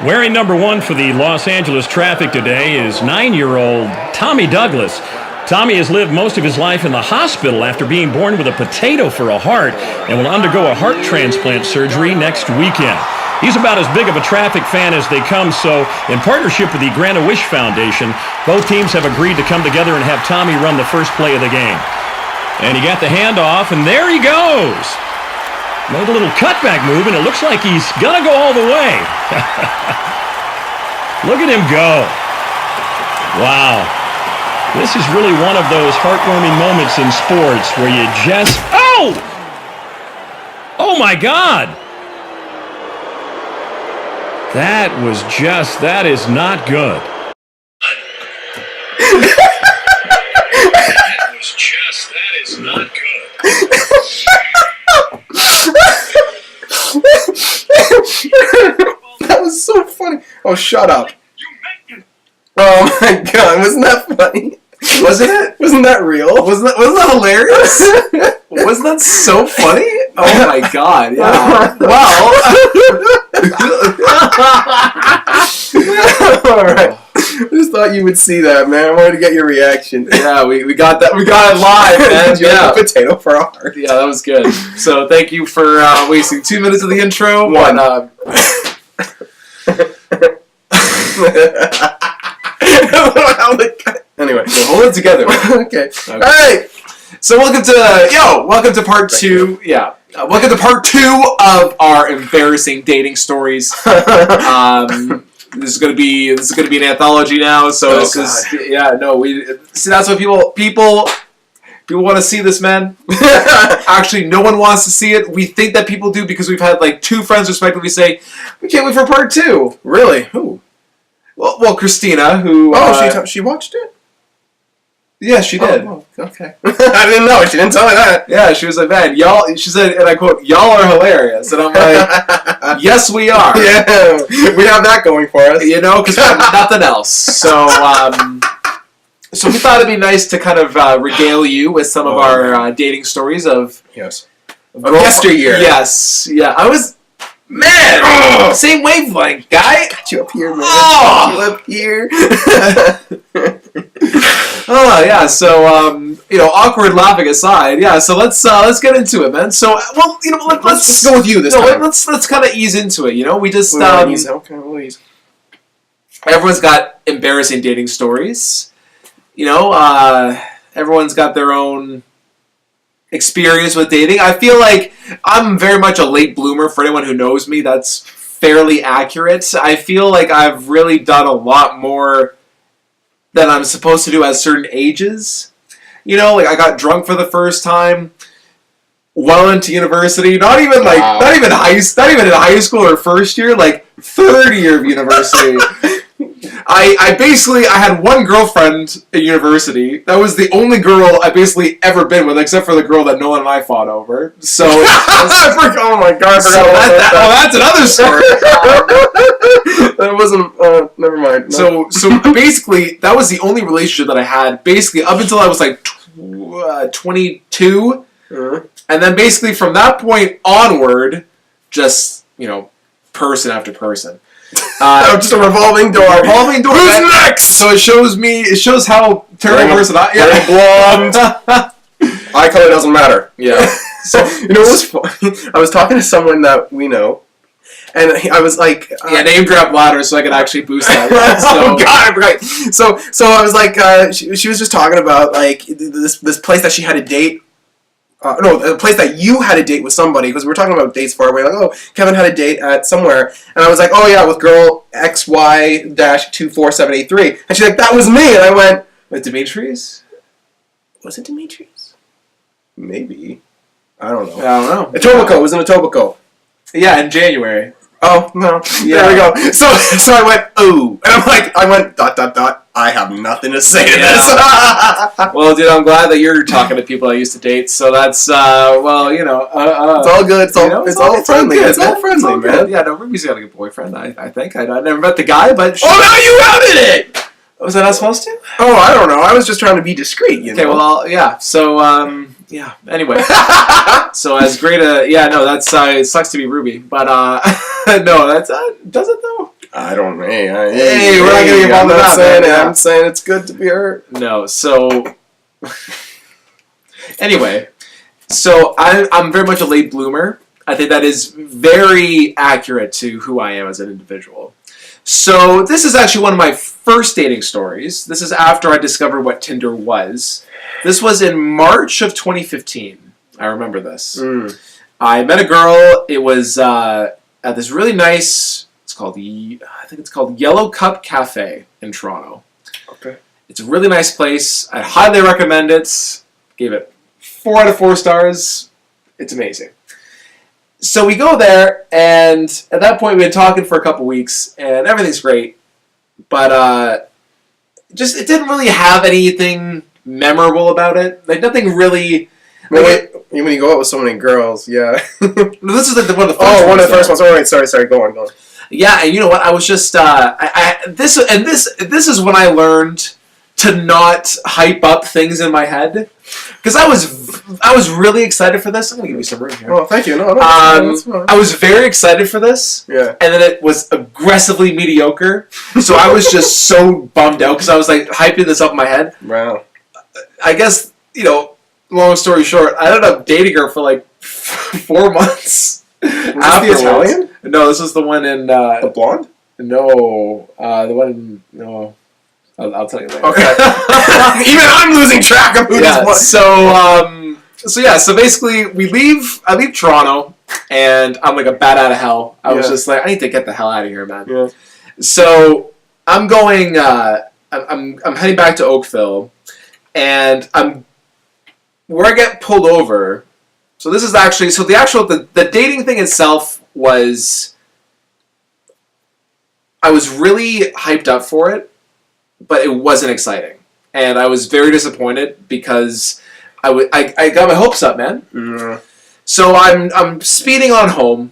Wearing number 1 for the Los Angeles Traffic today is 9-year-old Tommy Douglas. Tommy has lived most of his life in the hospital after being born with a potato for a heart and will undergo a heart transplant surgery next weekend. He's about as big of a Traffic fan as they come, so in partnership with the Grant-A-Wish Foundation, both teams have agreed to come together and have Tommy run the first play of the game. And he got the handoff, and there he goes. Made a little cutback move, and it looks like he's going to go all the way. Look at him go. Wow. This is really one of those heartwarming moments in sports where you just... Oh! Oh, my God. That is not good. That is not good. That was so funny. Oh, shut up. Oh my God, wasn't that funny? Wasn't it? Wasn't that real? Wasn't that hilarious? Wasn't that so funny? Oh my God, yeah. Well. Alright. I just thought you would see that, man. I wanted to get your reaction. Yeah, we got that. We got it live, man. Yeah. Potato for a heart. Yeah, that was good. So thank you for wasting 2 minutes of the intro. One. Anyway, so hold it together. Okay. All right. So welcome to part two. Yeah, welcome to part 2 of our embarrassing dating stories. This is gonna be an anthology now. So we see, that's what people want to see this, man. Actually, no one wants to see it. We think that people do because we've had like 2 friends respectively say we can't wait for part 2. Really? Who? Well, Christina, who... she watched it? Yeah, she did. Oh, okay. I didn't know. She didn't tell me that. Yeah, she was like, man, y'all... She said, and I quote, y'all are hilarious. And I'm like, yes, we are. Yeah, we have that going for us. You know, because we have nothing else. So, so we thought it'd be nice to kind of regale you with some of our dating stories of... Yes. Of yesteryear. Yes. Yeah, I was... Man! Same wavelength, guy! Got you up here, man. Oh! Got you up here. Oh, yeah, so, awkward laughing aside, yeah, so let's get into it, man. So, well, let's go with you this time. Let's kind of ease into it, we just, we'll ease. Everyone's got embarrassing dating stories, everyone's got their own experience with dating. I feel like I'm very much a late bloomer. For anyone who knows me, that's fairly accurate. I feel like I've really done a lot more than I'm supposed to do at certain ages. I got drunk for the first time well into university. Not even in high school or first year, like third year of university. I had one girlfriend at university. That was the only girl I basically ever been with, except for the girl that Nolan and I fought over. So, oh my God, I forgot about that. Oh, that's another story. That wasn't. Never mind. No. So basically, that was the only relationship that I had. Basically, up until I was like 22, and then basically from that point onward, just person after person. Just a revolving door. Who's next? So it shows how terrible person I am. Blonde. Eye color doesn't matter. Yeah. So what was funny? I was talking to someone that we know, and I was like, name drop louder so I could actually boost that. Oh God, right. So I was like, she was just talking about like this place that she had a date. The place that you had a date with somebody, because we were talking about dates far away. Like, oh, Kevin had a date at somewhere, and I was like, oh yeah, with girl XY-24783, and she's like, that was me, and I went, with Demetrius? Was it Demetrius? Maybe. I don't know. Etobicoke. It was in Etobicoke. Yeah, in January. Oh, no. Yeah. There we go. So I went, ooh. And I went, ... I have nothing to say to this. Well, dude, I'm glad that you're talking to people I used to date, so that's, it's all good. It's all friendly. It's all friendly, man. Yeah, no, Ruby's got a good boyfriend, I think. I never met the guy, but... Oh, now you outed it! Was I not supposed to? Oh, I don't know. I was just trying to be discreet, Okay, well, yeah. So, anyway. So as great a... Yeah, no, that's... it sucks to be Ruby. But, no, that's... does it, though? I don't. Hey, Hey, we're not gonna get involved in that, saying man. it. Yeah. I'm saying it's good to be hurt. No, so anyway, so I'm very much a late bloomer. I think that is very accurate to who I am as an individual. So this is actually one of my first dating stories. This is after I discovered what Tinder was. This was in March of 2015. I remember this. I met a girl. It was at this really nice. I think it's called Yellow Cup Cafe in Toronto. Okay. It's a really nice place. I highly recommend it. Gave it 4 out of 4 stars. It's amazing. So we go there, and at that point we had been talking for a couple weeks, and everything's great. But it didn't really have anything memorable about it. Like nothing really. Wait, when you go out with so many girls, yeah. This is like one of the first Oh, one of the ones, first ones. All right, sorry. Go on. Yeah, and you know what? I was just this is when I learned to not hype up things in my head, because I was really excited for this. I'm gonna give you some room here. Oh, thank you. No, that's fine. I was very excited for this. Yeah. And then it was aggressively mediocre, so I was just so bummed out because I was like hyping this up in my head. Wow. I guess long story short, I ended up dating her for like 4 months. Was this the Italian? No, this was the one in. The blonde? No, the one in. No, I'll tell you later. Okay. Even I'm losing track of who this was. So basically I leave Toronto, and I'm like a bat out of hell. I was just like, I need to get the hell out of here, man. Yeah. So I'm going. I'm heading back to Oakville, and where I get pulled over. So this is actually the dating thing itself was. I was really hyped up for it, but it wasn't exciting, and I was very disappointed because I got my hopes up, man. Mm. So I'm speeding on home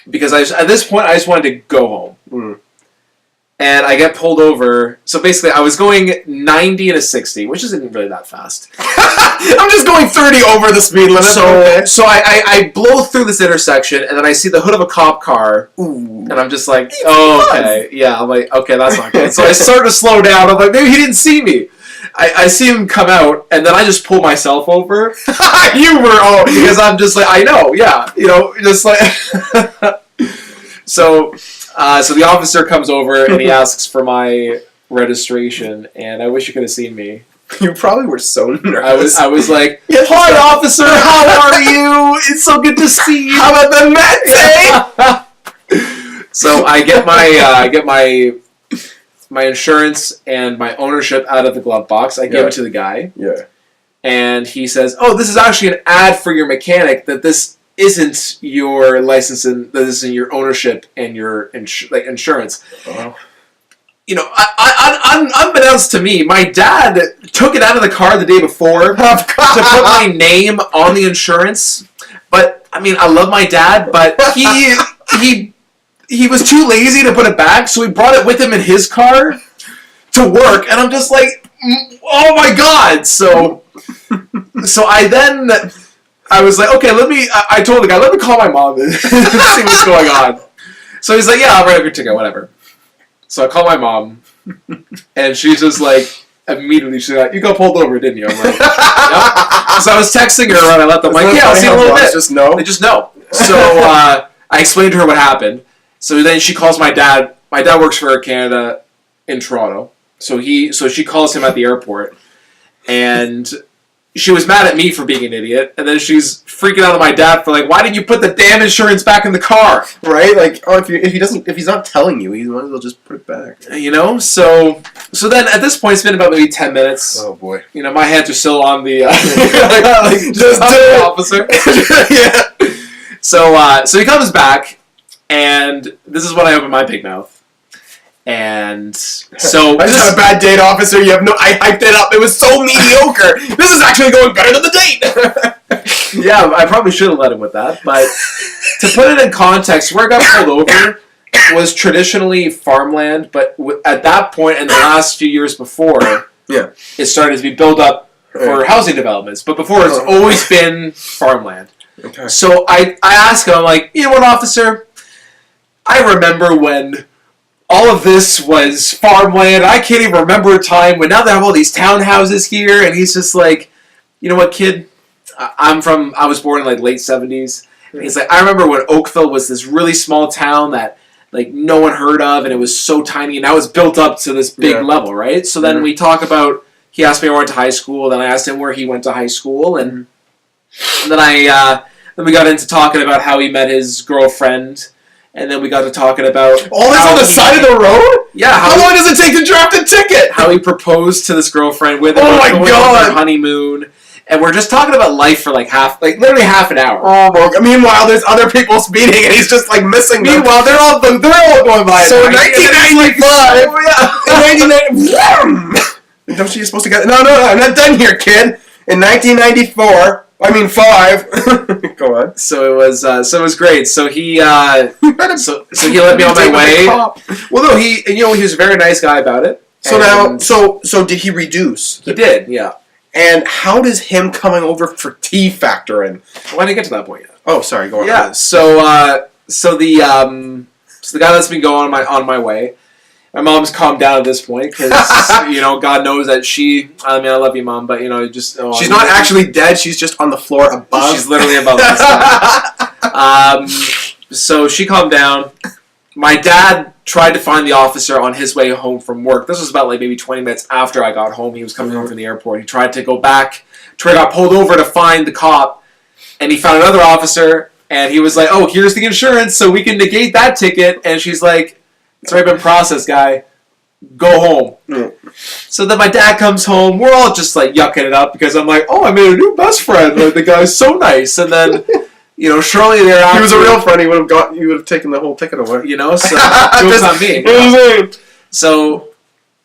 because at this point I just wanted to go home. Mm. And I get pulled over. So basically, I was going 90 and a 60, which isn't really that fast. I'm just going 30 over the speed limit. So I blow through this intersection, and then I see the hood of a cop car, and I'm just like, oh, okay. Yeah, I'm like, okay, that's not good. So I start to slow down. I'm like, maybe he didn't see me. I see him come out, and then I just pull myself over. Because I'm just like, I know, yeah. Just like... So the officer comes over and he asks for my registration, and I wish you could have seen me. You probably were so nervous. I was like, "Hi, officer, how are you? It's so good to see you. How about the Mets, So I get my insurance and my ownership out of the glove box. I give it to the guy. Yeah. And he says, "Oh, this is actually an ad for your mechanic. That this isn't your license and this isn't your ownership and your insurance." Uh-huh. Unbeknownst to me, my dad took it out of the car the day before to put my name on the insurance. But I mean, I love my dad, but he was too lazy to put it back, so he brought it with him in his car to work, and I'm just like, oh my god! So I was like, okay, I told the guy, let me call my mom and see what's going on. So he's like, yeah, I'll write up your ticket, whatever. So I call my mom, and she's just like, immediately, she's like, you got pulled over, didn't you? I'm like, yep. So I was texting her, and I let them, like, yeah, I'll see you in a little bit. Just know? They just know. So I explained to her what happened. So then she calls my dad. My dad works for Air Canada in Toronto. So she calls him at the airport, and she was mad at me for being an idiot, and then she's freaking out at my dad for like, why didn't you put the damn insurance back in the car? Right? Like, oh, if he's not telling you, he might as well just put it back. So then at this point, it's been about maybe 10 minutes. Oh boy. My hands are still on the just do it, officer. Yeah. So he comes back, and this is when I open my big mouth. And so I just had a bad date, officer. I hyped it up. It was so mediocre. This is actually going better than the date. Yeah, I probably should have let him with that. But to put it in context, where I got pulled over was traditionally farmland. But at that point, in the last few years before, yeah, it started to be built up for housing developments. But before, it's always been farmland. Okay. So I asked him, I'm like, you know what, officer? I remember when all of this was farmland. I can't even remember a time when now they have all these townhouses here, and he's just like, you know what, kid? I was born in like late 70s. And he's like, I remember when Oakville was this really small town that like no one heard of, and it was so tiny, and now it's built up to this big level, right? So then we talk about, he asked me where I went to high school, then I asked him where he went to high school, and then we got into talking about how he met his girlfriend, and then we got to talking about all this on the side of the road. Yeah, how long does it take to draft a ticket? How he proposed to this girlfriend with Oh my God, their honeymoon, and we're just talking about life for literally half an hour. Oh my God. Meanwhile, there's other people speeding, and he's just like missing them. Meanwhile, they're all going by. So in 1995, in 1990, don't you supposed to get? No, I'm not done here, kid. In 1994, I mean 5. Go on. So it was great. So he so he let me on my way. Well, no, he was a very nice guy about it. So now, so did he reduce? He did, yeah. And how does him coming over for tea factor in? Well, I didn't get to that point yet. Oh, sorry. Go on. Yeah. So the guy lets me go on my way. My mom's calmed down at this point because God knows that I love you, Mom, but just she's not actually dead. She's just on the floor above. She's literally above us. So she calmed down. My dad tried to find the officer on his way home from work. This was about maybe 20 minutes after I got home. He was coming home from the airport. He tried to go back to where I got pulled over to find the cop, and he found another officer, and he was like, "Oh, here's the insurance, so we can negate that ticket." And she's like, "It's already been processed, guy. Go home." Mm. So then my dad comes home. We're all just like yucking it up because I'm like, "Oh, I made a new best friend. Like the guy's so nice." And then, shortly thereafter, he was a real friend. He would have taken the whole ticket away. So jokes on me. So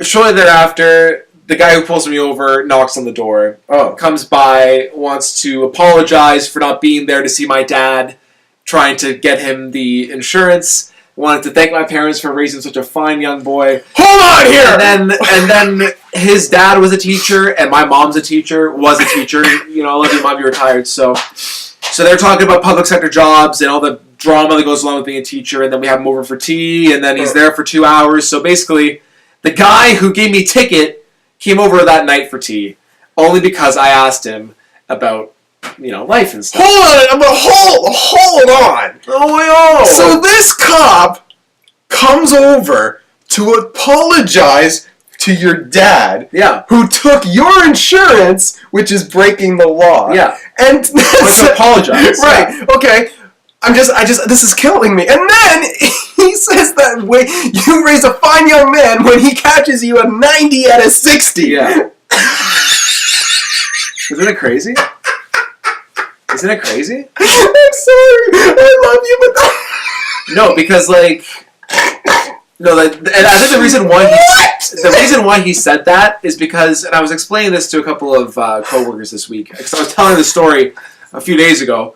shortly thereafter, the guy who pulls me over knocks on the door. Comes by, wants to apologize for not being there to see my dad, trying to get him the insurance. Wanted to thank my parents for raising such a fine young boy. Hold on here! And then his dad was a teacher, and my mom's a teacher, was a teacher. I love you, Mom, you retired. So they're talking about public sector jobs and all the drama that goes along with being a teacher, and then we have him over for tea, and then he's there for 2 hours. So basically, the guy who gave me a ticket came over that night for tea, only because I asked him about life and stuff. Hold on. Oh, So this cop comes over to apologize to your dad, who took your insurance, which is breaking the law. Yeah. And to apologize. Right. Yeah. Okay. This is killing me. And then he says that you raise a fine young man when he catches you a 90 out of 60. Yeah. Isn't it crazy? Isn't it crazy? I'm sorry. I love you, but no, because and I think the reason why he said that is because, and I was explaining this to a couple of coworkers this week because I was telling the story a few days ago.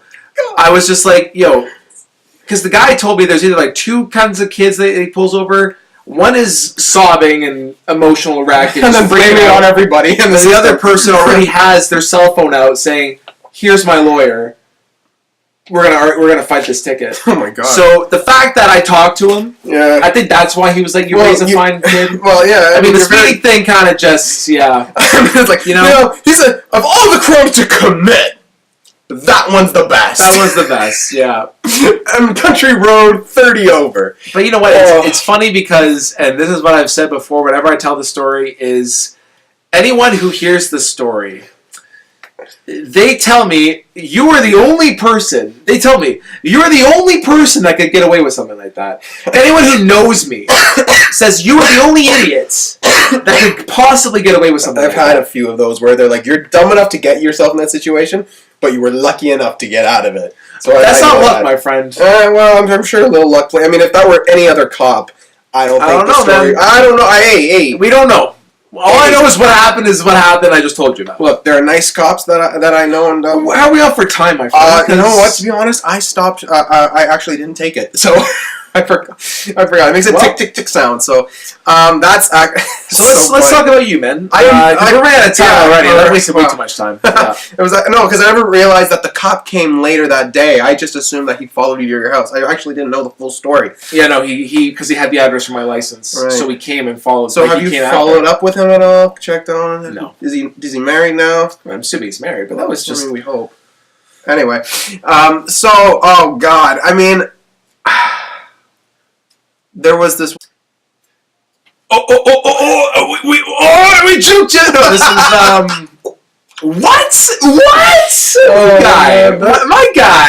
I was just like, because the guy told me there's either 2 kinds of kids that he pulls over. One is sobbing and emotional wreck and then blaming it on everybody, and the other person already has their cell phone out saying, "Here's my lawyer. We're gonna fight this ticket." Oh my God! So the fact that I talked to him, I think that's why he was like, "You raise a fine kid." Well, yeah. I mean, the speeding thing kind of just, it's like he said, of all the crimes to commit, that one's the best. That one's the best. Yeah. And Country Road 30 over. But you know what? It's funny because, and this is what I've said before. Whenever I tell the story, is anyone who hears the story. They tell me, you are the only person that could get away with something like that. Anyone who knows me says, you are the only idiots that could possibly get away with something I've had a few of those where they're like, you're dumb enough to get yourself in that situation, but you were lucky enough to get out of it. So that's not luck, my friend. Well, I'm sure a little luck play. I mean, if that were any other cop, I don't know. I don't know. Hey. We don't know. All I know is what happened. I just told you about. Look, there are nice cops that I know, and how are we up for time, my friend? You know what? To be honest, I stopped. I actually didn't take it, so I forgot. It makes a tick tick tick sound. So that's So let's talk about you, man. We're running out of time already. That wasted way too much time. Yeah. It was no, because I never realized that the cop came later that day. I just assumed that he followed you to your house. I actually didn't know the full story. Yeah, no, he because he had the address for my license, Right. so he came and followed. So have you followed up with him at all? Checked on him? No. Is he married now? I'm assuming he's married, but that was just. I mean, we hope. Anyway, so oh god, I mean, there was this. We juked you. No, this is What? Oh, guy, man. my guy.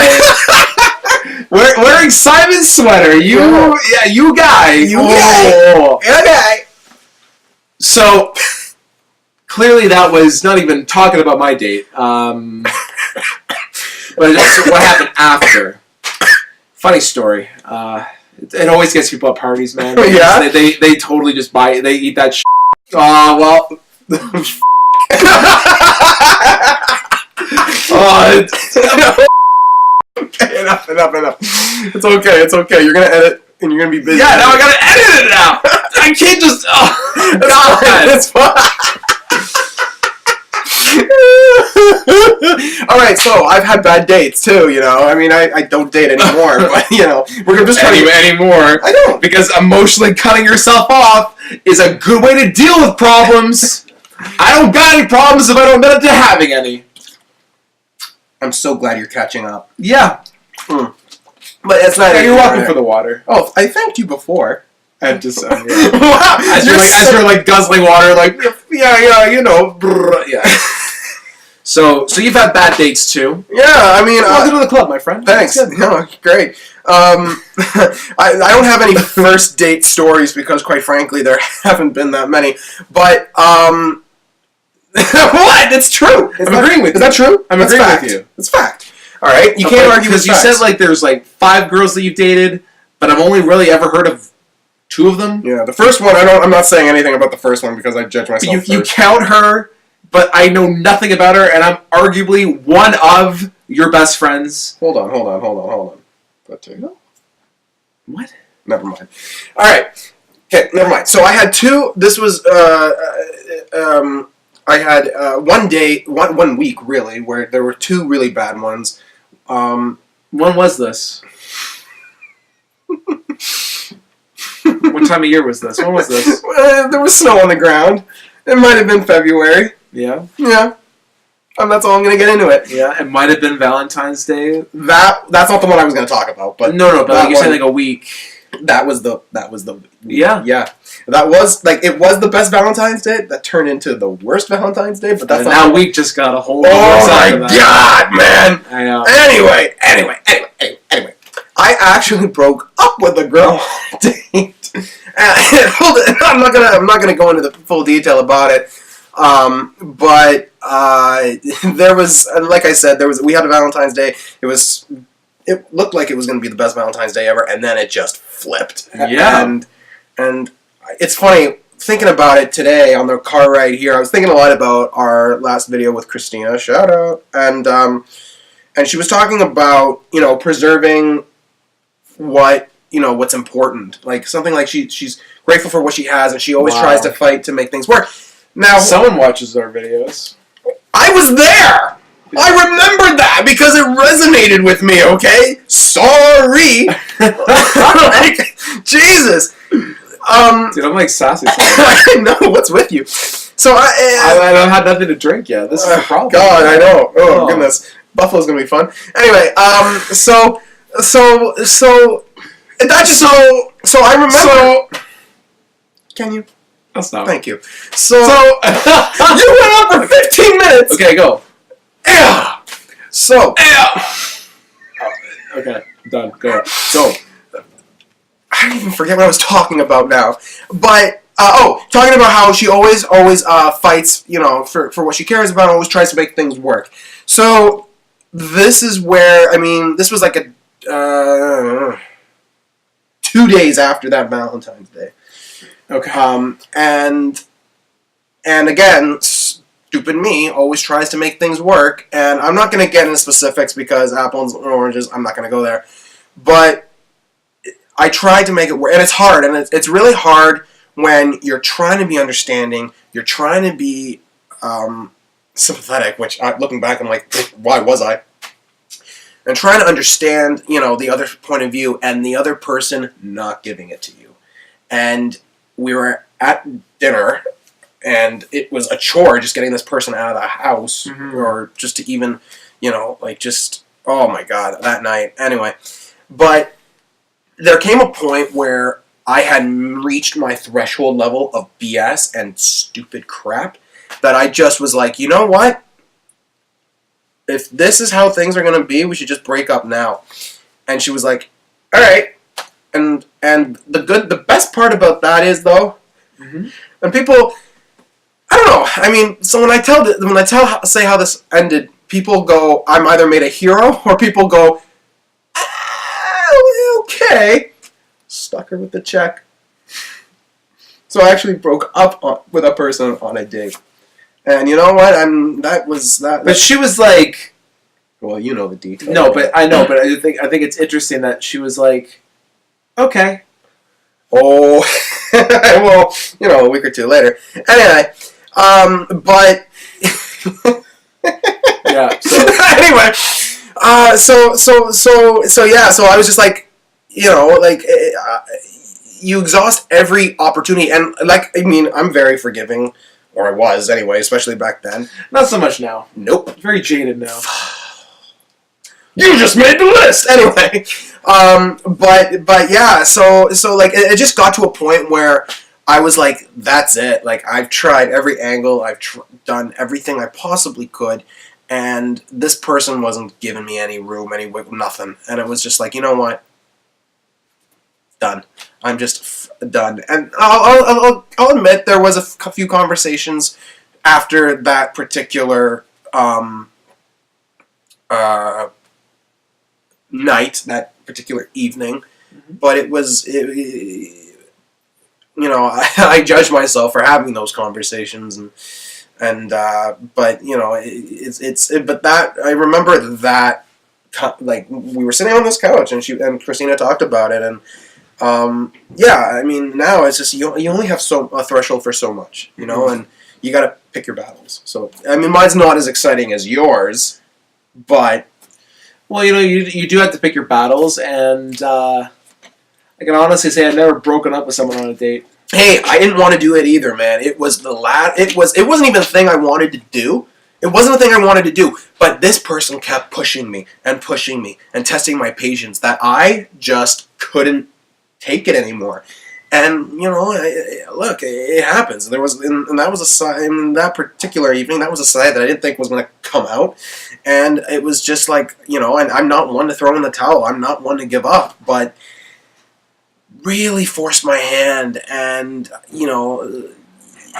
Wearing Simon's sweater. You guy. Oh. Okay. So clearly, that was not even talking about my date. But it's what happened after. Funny story. It always gets people at parties, man. Yeah? They totally just buy it. They eat that shit. Well. Enough. It's okay. You're gonna edit, and you're gonna be busy. Yeah, now I gotta edit it now. I can't just. Oh, God. It's fine. All right, so I've had bad dates too. You know, I mean, I don't date anymore, but you know, we're just trying to anymore. I don't. Because emotionally cutting yourself off is a good way to deal with problems. I don't got any problems if I don't admit to having any. I'm so glad you're catching up. Yeah. But it's not. You're welcome for the water. Oh, I thanked you before. I just Wow. as you're like guzzling water, like yeah, you know, yeah. So you've had bad dates too. Yeah, I mean, Welcome to the club, my friend. Thanks. No, great. I don't have any first date stories because, quite frankly, there haven't been that many. But what? It's true. I'm agreeing with you. Is that true? I'm That's agreeing fact. with you. It's fact. All right, you can't argue with because you facts. said like there's like 5 girls that you've dated, but I've only really ever heard of 2 of them. Yeah, the first one. I'm not saying anything about the first one because I judge myself. You count her, but I know nothing about her, and I'm arguably one of your best friends. Hold on. But What? never mind. All right. Okay, never mind. So I had 2. This was I had one week really where there were 2 really bad ones. When was this? What time of year was this? When was this? There was snow on the ground. It might have been February. Yeah. Yeah. That's all I'm going to get into it. Yeah, it might have been Valentine's Day. That's not the one I was going to talk about, but No, but that like you said, one- like a week. that was the Yeah. That was like it was the best Valentine's Day that turned into the worst Valentine's Day, but that's And not now week just got a whole. Oh my god, man! I know. Anyway, I actually broke up with a girl on a date. Hold it, I'm not gonna go into the full detail about it. But there was, like I said, we had a Valentine's Day. It looked like it was gonna be the best Valentine's Day ever, and then it just flipped. Yeah. And it's funny thinking about it today on the car ride here. I was thinking a lot about our last video with Christina. Shout out. And she was talking about preserving what's important. Like something like she's grateful for what she has, and she always Wow. tries to fight to make things work. Now Someone watches our videos. I was there. I remembered that because it resonated with me. Okay, sorry. Like, Jesus. Dude, I'm like sassy. I know what's with you. So I don't have nothing to drink yet. This is the problem. God, I know. Oh, Oh. goodness, Buffalo's gonna be fun. Anyway, so I remember. Can you? That's not. Thank you. So you went on for 15 minutes. Okay, go. Yeah. So Okay, done. Go. I don't even forget what I was talking about now. But talking about how she always fights, for what she cares about, and always tries to make things work. So this is where this was like a 2 days after that Valentine's Day. Okay. And again, stupid me always tries to make things work. And I'm not going to get into specifics because apples and oranges. I'm not going to go there. But I tried to make it work, and it's hard, and it's really hard when you're trying to be understanding, you're trying to be sympathetic, which looking back, I'm like, why was I? And trying to understand, the other point of view, and the other person not giving it to you. And we were at dinner, and it was a chore just getting this person out of the house, or just to even, oh my God, that night. Anyway, but there came a point where I had reached my threshold level of BS and stupid crap that I just was like, you know what? If this is how things are going to be, we should just break up now. And she was like, all right. And the best part about that is, though, and people, I don't know. I mean, so when I say how this ended, people go, I'm either made a hero, or people go, okay, stuck her with the check. So I actually broke up with a person on a date, and you know what? But she was like, well, you know the details. No, but I know, but I think it's interesting that she was like, okay. Oh, well, a week or two later. Anyway, but yeah. So anyway, so yeah. So I was just like, you exhaust every opportunity, and I'm very forgiving, or I was anyway, especially back then. Not so much now. Nope. Very jaded now. You just made the list anyway. But yeah. So it just got to a point where I was like, that's it. Like, I've tried every angle. I've done everything I possibly could. And this person wasn't giving me any room, nothing. And it was just like, you know what? Done. I'm just done. And I'll admit there was a few conversations after that particular night, that particular evening. But it was, I judge myself for having those conversations, and but but that I remember that, like, we were sitting on this couch and Christina talked about it, and yeah, I mean, now it's just you only have a threshold for so much, and you got to pick your battles. So I mean, mine's not as exciting as yours, but well, you do have to pick your battles, and I can honestly say I've never broken up with someone on a date. Hey, I didn't want to do it either, man. It was it wasn't even a thing I wanted to do. It wasn't a thing I wanted to do, but this person kept pushing me and testing my patience that I just couldn't take it anymore. And look, it happens. There was, and that was a side in that particular evening. That was a side that I didn't think was going to come out, and it was just like, and I'm not one to throw in the towel. I'm not one to give up, but really forced my hand, and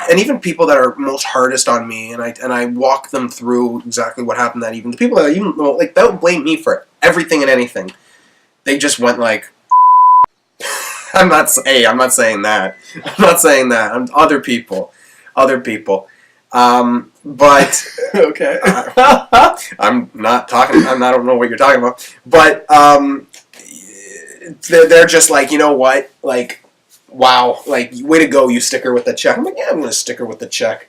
and even people that are most hardest on me, and I walk them through exactly what happened that evening. The people that even they'll blame me for everything and anything. They just went like, I'm not saying that. I'm not saying that. I'm other people. But Okay. I'm not talking. I don't know what you're talking about. But they're just like, you know what? Like, wow. Like, way to go, you sticker with the check. I'm like, yeah, I'm going to sticker with the check.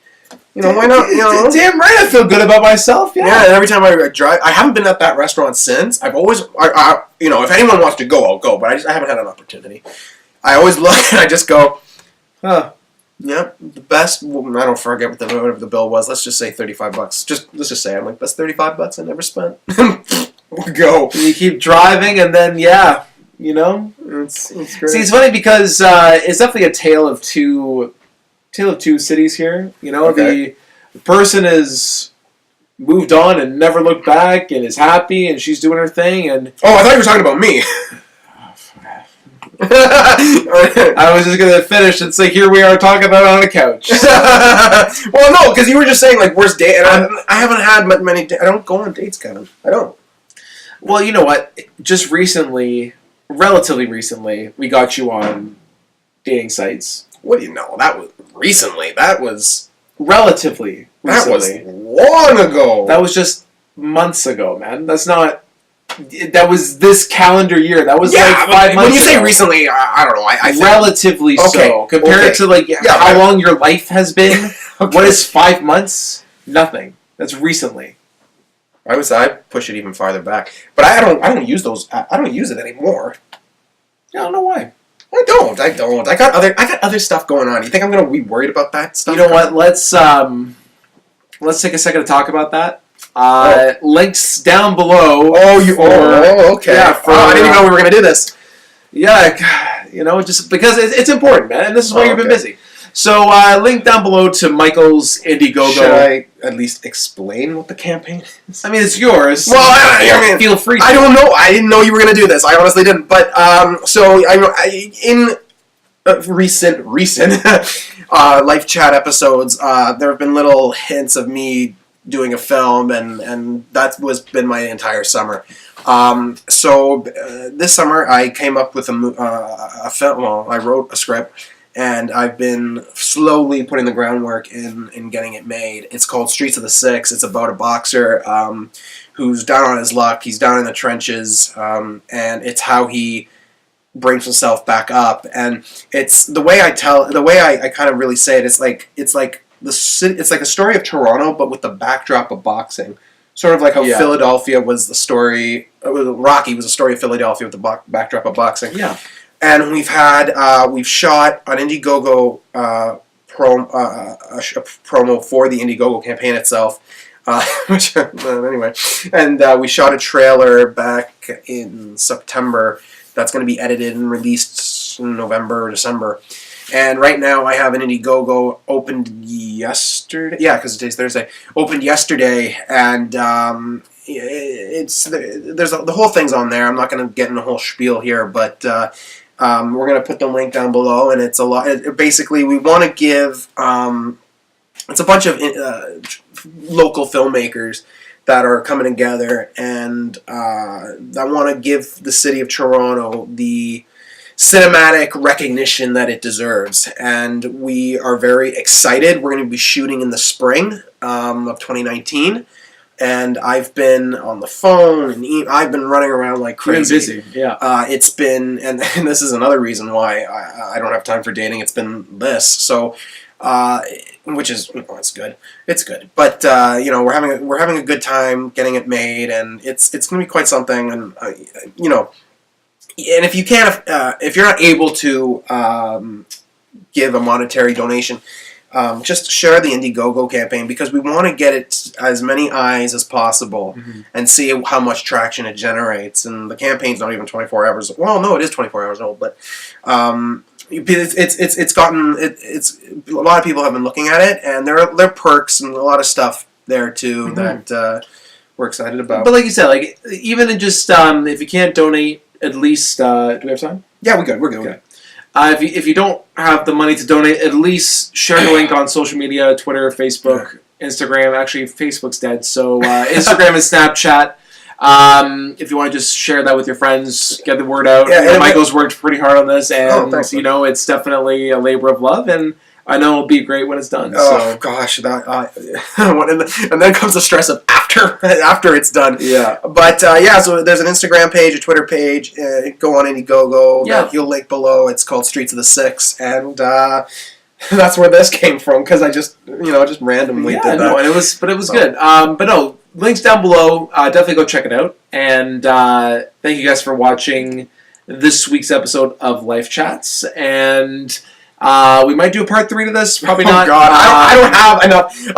Why not? Damn right, I feel good about myself. Yeah, and every time I drive, I haven't been at that restaurant since. I've always, if anyone wants to go, I'll go. But I haven't had an opportunity. I always look and I just go, huh. Yep, the best. Well, I don't forget whatever the bill was. Let's just say $35. Let's just say I'm like, that's $35 I never spent. We'll go. And you keep driving, and then it's great. See, it's funny because it's definitely a tale of two cities here. Okay. The person is moved on and never looked back and is happy and she's doing her thing. And oh, I thought you were talking about me. I was just gonna finish and say, here we are talking about it on a couch. Well, no, because you were just saying like, worst date, and I haven't had many. I don't go on dates, Kevin. I don't. Well, you know what? Just relatively recently, we got you on dating sites. What do you know? That was recently. That was relatively. That recently. was long ago. That was just months ago, man. That's not That was this calendar year. That was like 5 months when you say ago. recently, I don't know. I think, Relatively so. Compared to like how long your life has been, what is 5 months? Nothing. That's recently. I push it even farther back. But I don't use those. I don't use it anymore. I don't know why. I don't. I got other stuff going on. You think I'm gonna be worried about that stuff? You know what? Let's take a second to talk about that. Links down below. Okay. Yeah, I didn't even know we were gonna do this. Yeah, just because it's important, man, and this is why you've been okay. busy. So, link down below to Michael's Indiegogo. Should I at least explain what the campaign is? I mean, it's yours. Well, I mean, feel free. I don't know. I didn't know you were gonna do this. I honestly didn't. But so in recent live chat episodes, there have been little hints of me doing a film, and that was been my entire summer. So this summer I came up with a film. Well, I wrote a script, and I've been slowly putting the groundwork in getting it made. It's called Streets of the Six. It's about a boxer who's down on his luck. He's down in the trenches, and it's how he brings himself back up. And it's the way I kind of really say it. It's like a story of Toronto, but with the backdrop of boxing. Sort of like how Philadelphia was the story. Rocky was the story of Philadelphia with the backdrop of boxing. Yeah. And we've shot an Indiegogo promo for the Indiegogo campaign itself. Anyway, and we shot a trailer back in September that's going to be edited and released in November or December. And right now I have an Indiegogo opened yesterday. Yeah, because today's Thursday. Opened yesterday, and the whole thing's on there. I'm not going to get in a whole spiel here, but we're going to put the link down below, and it's a lot. Basically, we want to give. It's a bunch of local filmmakers that are coming together, and I want to give the city of Toronto the cinematic recognition that it deserves, and we are very excited. We're going to be shooting in the spring of 2019, and I've been on the phone, and I've been running around like crazy. You've been busy, yeah. It's been, and this is another reason why I don't have time for dating. It's been this, so which is it's good. It's good, but we're having a good time getting it made, and it's going to be quite something, and And if you can't, if you're not able to give a monetary donation, just share the Indiegogo campaign, because we want to get it as many eyes as possible and see how much traction it generates. And the campaign's not even 24 hours. Well, no, it is 24 hours old, but it's gotten a lot of people have been looking at it, and there are perks and a lot of stuff there too that we're excited about. But like you said, like even in just if you can't donate, at least do we have time? Yeah, we're good. Okay. If you don't have the money to donate, at least share the link on social media, Twitter, Facebook, Instagram. Actually, Facebook's dead, so Instagram and Snapchat. If you want to just share that with your friends, get the word out. Yeah, Michael's worked pretty hard on this, and thanks, it's definitely a labor of love, and I know it'll be great when it's done. Oh gosh, and then comes the stress of after it's done. Yeah. But so there's an Instagram page, a Twitter page. Go on Indiegogo. Yeah. You'll link below. It's called Streets of the Six, and that's where this came from, because I just randomly did that. No, and it was good. But no, links down below. Definitely go check it out. And thank you guys for watching this week's episode of Life Chats. And we might do a part 3 to this. Probably not. Oh God, I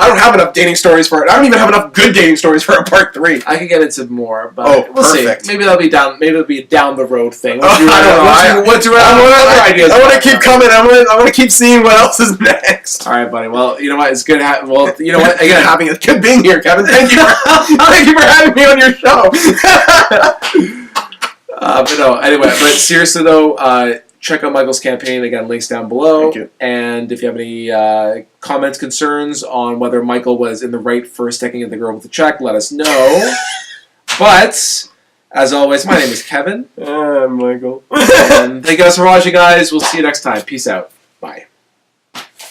don't have enough dating stories for it. I don't even have enough good dating stories for a part 3. I could get into more, but we'll perfect. see. Maybe that'll be down. Maybe it'll be a down the road thing. I don't know. What's your other ideas? I want to keep coming. I want to keep seeing what else is next. All right, buddy. Well, you know what? It's good. You know what? Again, it's good being here, Kevin. Thank you for having me on your show. But no. Anyway, but seriously though. Check out Michael's campaign. Again, links down below. Thank you. And if you have any comments, concerns on whether Michael was in the right for sticking in the girl with the check, let us know. But, as always, my name is Kevin. Michael. And thank you guys for watching, guys. We'll see you next time. Peace out. Bye.